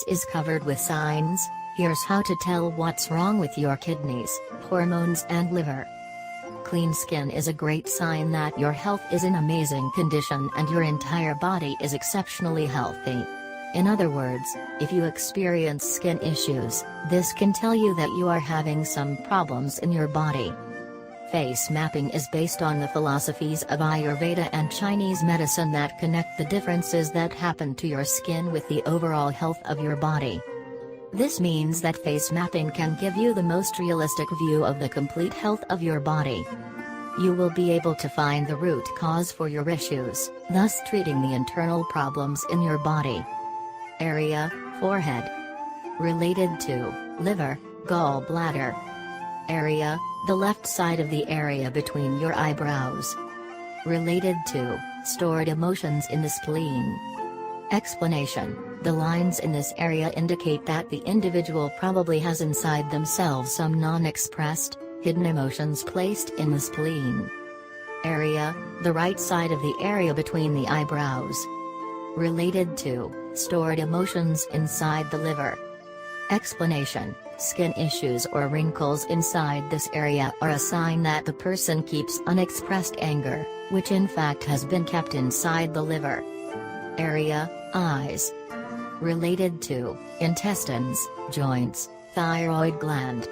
Is covered with signs. Here's how to tell what's wrong with your kidneys, hormones and liver. Clean skin is a great sign that your health is in amazing condition and your entire body is exceptionally healthy. In other words, if you experience skin issues, this can tell you that you are having some problems in your body. Face mapping is based on the philosophies of Ayurveda and Chinese medicine that connect the differences that happen to your skin with the overall health of your body. This means that face mapping can give you the most realistic view of the complete health of your body. You will be able to find the root cause for your issues, thus treating the internal problems in your body. Area: forehead. Related to liver, gallbladder. Area: the left side of the area between your eyebrows. Related to stored emotions in the spleen. Explanation: the lines in this area indicate that the individual probably has inside themselves some non-expressed, hidden emotions placed in the spleen. Area: the right side of the area between the eyebrows. Related to stored emotions inside the liver. Explanation: skin issues or wrinkles inside this area are a sign that the person keeps unexpressed anger, which in fact has been kept inside the liver. Area: eyes. Related to intestines, joints, thyroid gland.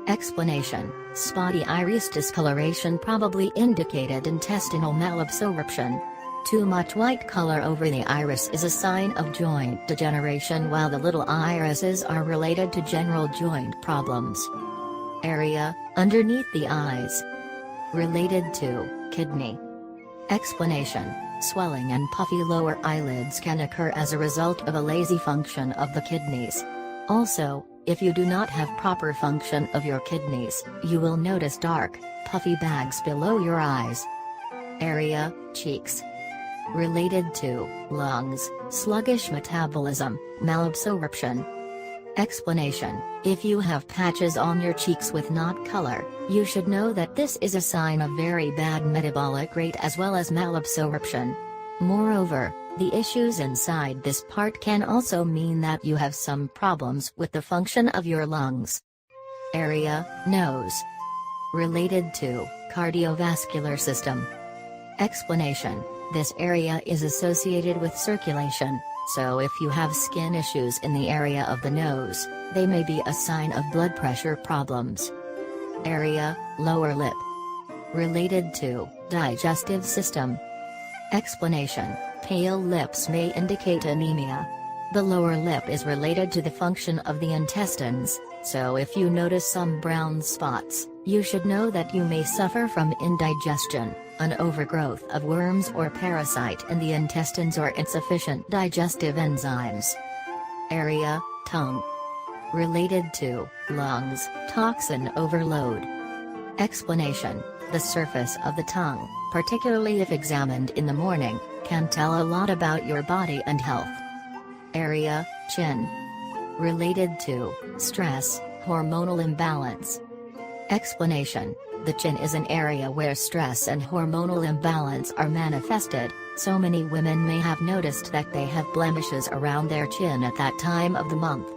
Explanation: spotty iris discoloration probably indicated intestinal malabsorption. Too much white color over the iris is a sign of joint degeneration, while the little irises are related to general joint problems. Area: underneath the eyes. Related to kidney. Explanation: swelling and puffy lower eyelids can occur as a result of a lazy function of the kidneys. Also, if you do not have proper function of your kidneys, you will notice dark, puffy bags below your eyes. Area: cheeks. Related to lungs, sluggish metabolism, malabsorption. Explanation: if you have patches on your cheeks with not color, you should know that this is a sign of very bad metabolic rate as well as malabsorption. Moreover, the issues inside this part can also mean that you have some problems with the function of your lungs. Area: nose. Related to cardiovascular system. Explanation: this area is associated with circulation, so if you have skin issues in the area of the nose, they may be a sign of blood pressure problems. Area: lower lip. Related to digestive system. Explanation: pale lips may indicate anemia. The lower lip is related to the function of the intestines, so if you notice some brown spots, you should know that you may suffer from indigestion, an overgrowth of worms or parasite in the intestines, or insufficient digestive enzymes. Area: tongue. Related to lungs, toxin overload. Explanation: the surface of the tongue, particularly if examined in the morning, can tell a lot about your body and health. Area: chin. Related to stress, hormonal imbalance. Explanation: the chin is an area where stress and hormonal imbalance are manifested, so many women may have noticed that they have blemishes around their chin at that time of the month.